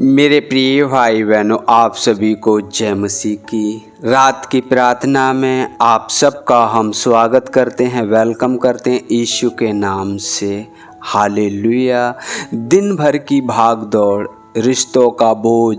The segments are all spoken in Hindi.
मेरे प्रिय भाई बहनों, आप सभी को जय मसीह की। रात की प्रार्थना में आप सबका हम स्वागत करते हैं, वेलकम करते हैं यीशु के नाम से। हालेलुया। दिन भर की भाग दौड़, रिश्तों का बोझ,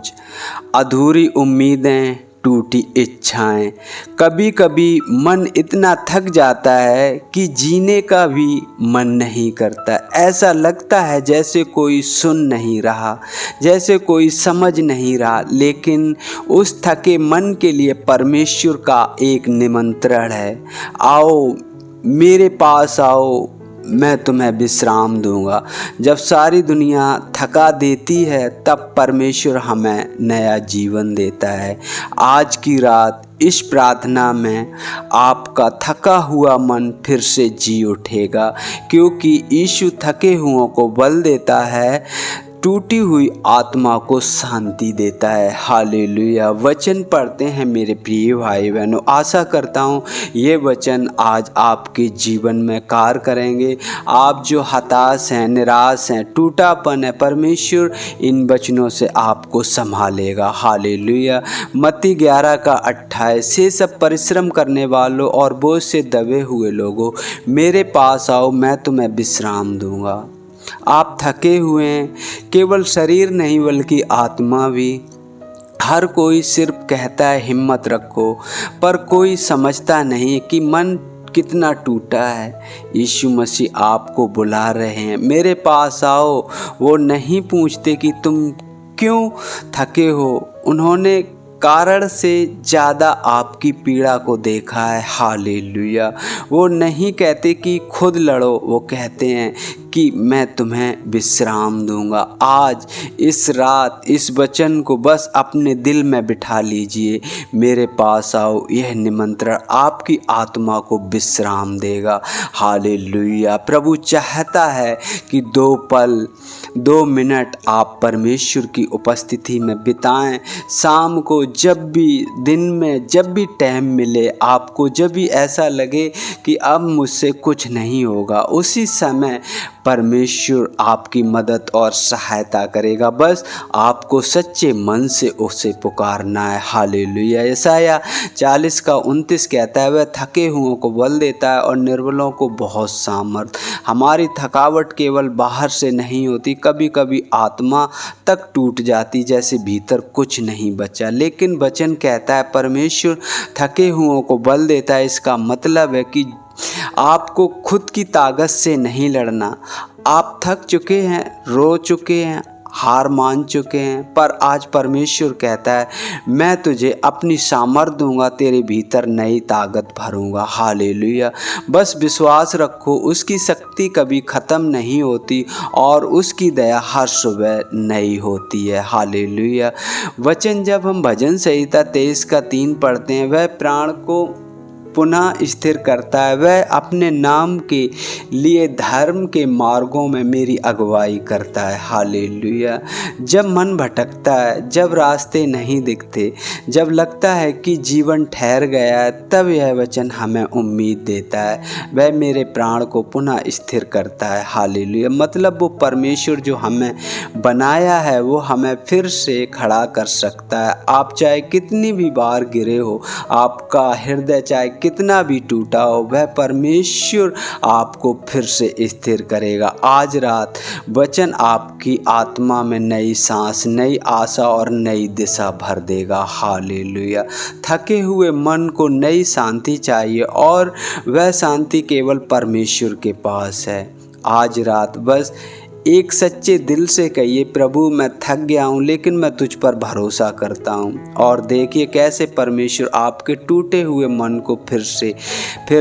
अधूरी उम्मीदें, टूटी इच्छाएं, कभी कभी मन इतना थक जाता है कि जीने का भी मन नहीं करता। ऐसा लगता है जैसे कोई सुन नहीं रहा, जैसे कोई समझ नहीं रहा। लेकिन उस थके मन के लिए परमेश्वर का एक निमंत्रण है, आओ मेरे पास आओ, मैं तुम्हें विश्राम दूंगा। जब सारी दुनिया थका देती है तब परमेश्वर हमें नया जीवन देता है। आज की रात इस प्रार्थना में आपका थका हुआ मन फिर से जी उठेगा, क्योंकि यीशु थके हुओं को बल देता है, टूटी हुई आत्मा को शांति देता है। हालेलुया। वचन पढ़ते हैं मेरे प्रिय भाई बहनों। आशा करता हूँ ये वचन आज आपके जीवन में कार्य करेंगे। आप जो हताश हैं, निराश हैं, टूटापन है, परमेश्वर इन वचनों से आपको संभालेगा। हालेलुया। मत्ती 11:28, से सब परिश्रम करने वालों और बोझ से दबे हुए लोगों, मेरे पास आओ, मैं तुम्हें विश्राम दूंगा। आप थके हुए हैं, केवल शरीर नहीं बल्कि आत्मा भी। हर कोई सिर्फ कहता है हिम्मत रखो, पर कोई समझता नहीं कि मन कितना टूटा है। यीशु मसीह आपको बुला रहे हैं, मेरे पास आओ। वो नहीं पूछते कि तुम क्यों थके हो, उन्होंने कारण से ज़्यादा आपकी पीड़ा को देखा है। हालेलुया। वो नहीं कहते कि खुद लड़ो, वो कहते हैं कि मैं तुम्हें विश्राम दूंगा। आज इस रात इस वचन को बस अपने दिल में बिठा लीजिए, मेरे पास आओ। यह निमंत्रण आपकी आत्मा को विश्राम देगा। हालेलुया। प्रभु चाहता है कि 2 पल 2 मिनट आप परमेश्वर की उपस्थिति में बिताएं। शाम को जब भी, दिन में जब भी टाइम मिले, आपको जब भी ऐसा लगे कि अब मुझसे कुछ नहीं होगा, उसी समय परमेश्वर आपकी मदद और सहायता करेगा। बस आपको सच्चे मन से उसे पुकारना है। हालेलुया। यशायाह 40:29 कहता है, वह थके हुओं को बल देता है और निर्बलों को बहुत सामर्थ। हमारी थकावट केवल बाहर से नहीं होती, कभी कभी आत्मा तक टूट जाती, जैसे भीतर कुछ नहीं बचा। लेकिन वचन कहता है परमेश्वर थके हुओं को बल देता है। इसका मतलब है कि आपको खुद की ताकत से नहीं लड़ना। आप थक चुके हैं, रो चुके हैं, हार मान चुके हैं, पर आज परमेश्वर कहता है मैं तुझे अपनी सामर्थ दूंगा, तेरे भीतर नई ताकत भरूंगा। हालेलुया। बस विश्वास रखो, उसकी शक्ति कभी ख़त्म नहीं होती और उसकी दया हर सुबह नई होती है। हालेलुया। वचन जब हम भजन संहिता 23:3 पढ़ते हैं, वह प्राण को पुनः स्थिर करता है, वह अपने नाम के लिए धर्म के मार्गों में मेरी अगुवाई करता है। हालेलुया। जब मन भटकता है, जब रास्ते नहीं दिखते, जब लगता है कि जीवन ठहर गया है, तब यह वचन हमें उम्मीद देता है, वह मेरे प्राण को पुनः स्थिर करता है। हालेलुया। मतलब वो परमेश्वर जो हमें बनाया है वो हमें फिर से खड़ा कर सकता है। आप चाहे कितनी भी बार गिरे हो, आपका हृदय चाहे कितना भी टूटा हो, वह परमेश्वर आपको फिर से स्थिर करेगा। आज रात वचन आपकी आत्मा में नई सांस, नई आशा और नई दिशा भर देगा। हालेलुया। थके हुए मन को नई शांति चाहिए और वह शांति केवल परमेश्वर के पास है। आज रात बस एक सच्चे दिल से कहिए, प्रभु मैं थक गया हूँ लेकिन मैं तुझ पर भरोसा करता हूँ। और देखिए कैसे परमेश्वर आपके टूटे हुए मन को फिर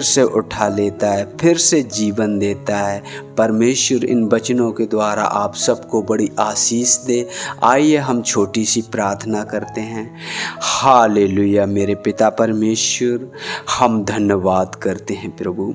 से उठा लेता है, फिर से जीवन देता है। परमेश्वर इन वचनों के द्वारा आप सबको बड़ी आशीष दे। आइए हम छोटी सी प्रार्थना करते हैं। हालेलुया। मेरे पिता परमेश्वर, हम धन्यवाद करते हैं प्रभु,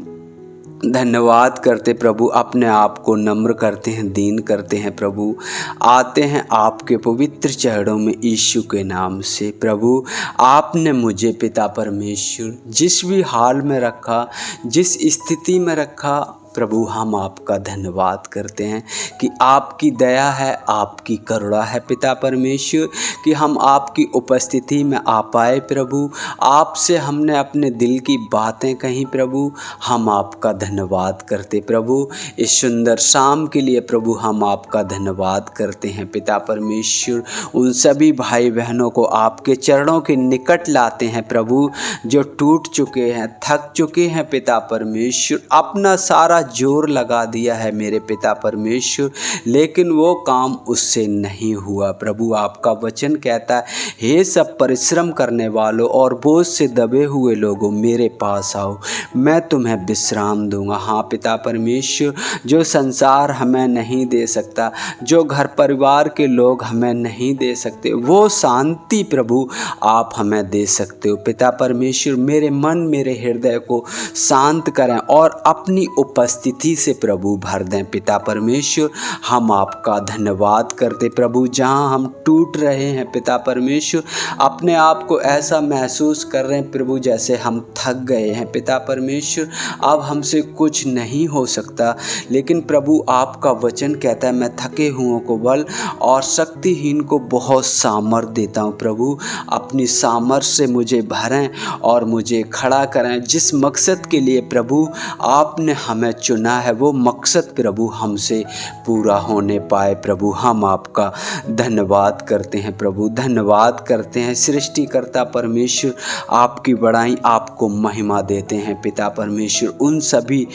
धन्यवाद करते प्रभु, अपने आप को नम्र करते हैं, दीन करते हैं प्रभु, आते हैं आपके पवित्र चरणों में यीशु के नाम से। प्रभु आपने मुझे पिता परमेश्वर जिस भी हाल में रखा, जिस स्थिति में रखा, प्रभु हम आपका धन्यवाद करते हैं कि आपकी दया है, आपकी करुणा है पिता परमेश्वर, कि हम आपकी उपस्थिति में आ पाए प्रभु। आपसे हमने अपने दिल की बातें कहीं प्रभु, हम आपका धन्यवाद करते प्रभु। इस सुंदर शाम के लिए प्रभु हम आपका धन्यवाद करते हैं पिता परमेश्वर। उन सभी भाई बहनों को आपके चरणों के निकट लाते हैं प्रभु, जो टूट चुके हैं, थक चुके हैं पिता परमेश्वर, अपना सारा जोर लगा दिया है मेरे पिता परमेश्वर, लेकिन वो काम उससे नहीं हुआ प्रभु। आपका वचन कहता है, हे सब परिश्रम करने वालों और बोझ से दबे हुए लोगों मेरे पास आओ, मैं तुम्हें विश्राम दूंगा। हाँ पिता परमेश्वर, जो संसार हमें नहीं दे सकता, जो घर परिवार के लोग हमें नहीं दे सकते, वो शांति प्रभु आप हमें दे सकते हो पिता परमेश्वर। मेरे मन मेरे हृदय को शांत करें और अपनी उपस्थिति से प्रभु भर दें पिता परमेश्वर। हम आपका धन्यवाद करते प्रभु। जहां हम टूट रहे हैं पिता परमेश्वर, अपने आप को ऐसा महसूस कर रहे हैं प्रभु जैसे हम थक गए हैं पिता परमेश्वर, अब हमसे कुछ नहीं हो सकता, लेकिन प्रभु आपका वचन कहता है, मैं थके हुओं को बल और शक्तिहीन को बहुत सामर्थ देता हूँ प्रभु। अपनी सामर्थ से मुझे भरें और मुझे खड़ा करें। जिस मकसद के लिए प्रभु आपने हमें चुना है, वो मकसद प्रभु हमसे पूरा होने पाए प्रभु। हम आपका धन्यवाद करते हैं प्रभु, धन्यवाद करते हैं सृष्टिकर्ता परमेश्वर। आपकी बड़ाई, आपको महिमा देते हैं पिता परमेश्वर। उन सभी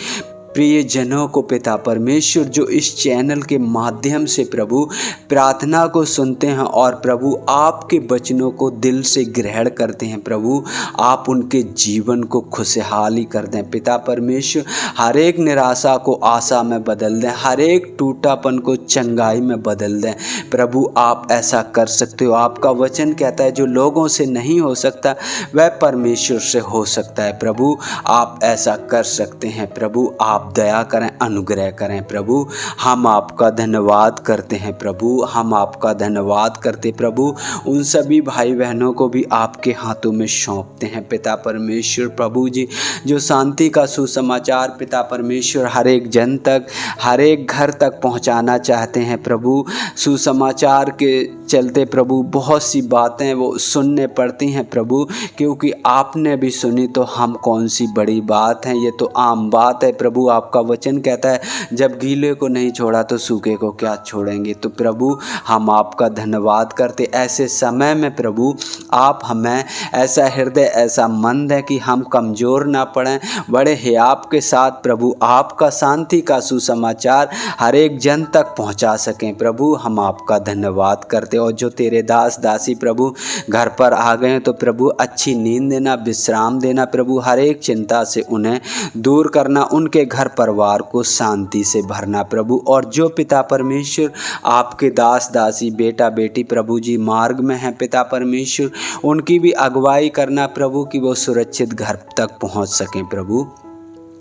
प्रियजनों को पिता परमेश्वर जो इस चैनल के माध्यम से प्रभु प्रार्थना को सुनते हैं और प्रभु आपके वचनों को दिल से ग्रहण करते हैं प्रभु, आप उनके जीवन को खुशहाली कर दें पिता परमेश्वर। हर एक निराशा को आशा में बदल दें, हर एक टूटापन को चंगाई में बदल दें प्रभु। आप ऐसा कर सकते हो। आपका वचन कहता है, जो लोगों से नहीं हो सकता वह परमेश्वर से हो सकता है प्रभु। आप ऐसा कर सकते हैं प्रभु। आप दया करें, अनुग्रह करें प्रभु। हम आपका धन्यवाद करते हैं प्रभु, हम आपका धन्यवाद करते प्रभु। उन सभी भाई बहनों को भी आपके हाथों में सौंपते हैं पिता परमेश्वर। प्रभु जी, जो शांति का सुसमाचार पिता परमेश्वर हर एक जन तक, हर एक घर तक पहुंचाना चाहते हैं प्रभु, सुसमाचार के चलते प्रभु बहुत सी बातें वो सुनने पड़ती हैं प्रभु, क्योंकि आपने भी सुनी तो हम कौन सी बड़ी बात है, ये तो आम बात है प्रभु। आपका वचन कहता है, जब गीले को नहीं छोड़ा तो सूखे को क्या छोड़ेंगे। तो प्रभु हम आपका धन्यवाद करते। ऐसे समय में प्रभु आप हमें ऐसा हृदय, ऐसा मन है कि हम कमज़ोर ना पड़ें, बड़े हियाव के साथ प्रभु आपका शांति का सुसमाचार हर एक जन तक पहुंचा सकें प्रभु। हम आपका धन्यवाद करते। और जो तेरे दास दासी प्रभु घर पर आ गए हैं तो प्रभु अच्छी नींद देना, विश्राम देना प्रभु, हर एक चिंता से उन्हें दूर करना, उनके घर परिवार को शांति से भरना प्रभु। और जो पिता परमेश्वर आपके दास दासी, बेटा बेटी प्रभु जी मार्ग में हैं पिता परमेश्वर, उनकी भी अगुवाई करना प्रभु, कि वो सुरक्षित घर तक पहुंच सकें प्रभु।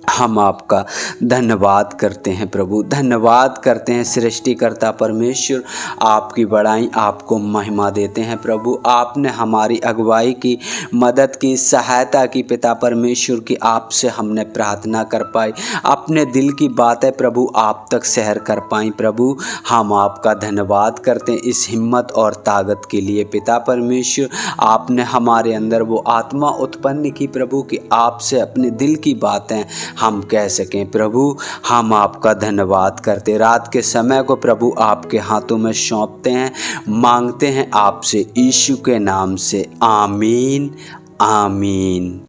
हम आपका धन्यवाद करते हैं प्रभु, धन्यवाद करते हैं सृष्टिकर्ता परमेश्वर। आपकी बड़ाई, आपको महिमा देते हैं प्रभु। आपने हमारी अगुवाई की, मदद की, सहायता की पिता परमेश्वर की। आपसे हमने प्रार्थना कर पाई, अपने दिल की बातें प्रभु आप तक शहर कर पाई प्रभु। हम आपका धन्यवाद करते हैं इस हिम्मत और ताकत के लिए पिता परमेश्वर। आपने हमारे अंदर वो आत्मा उत्पन्न की प्रभु, कि आपसे अपने दिल की बातें हम कह सकें प्रभु। हम आपका धन्यवाद करते। रात के समय को प्रभु आपके हाथों में सौंपते हैं, मांगते हैं आपसे यीशु के नाम से, आमीन आमीन।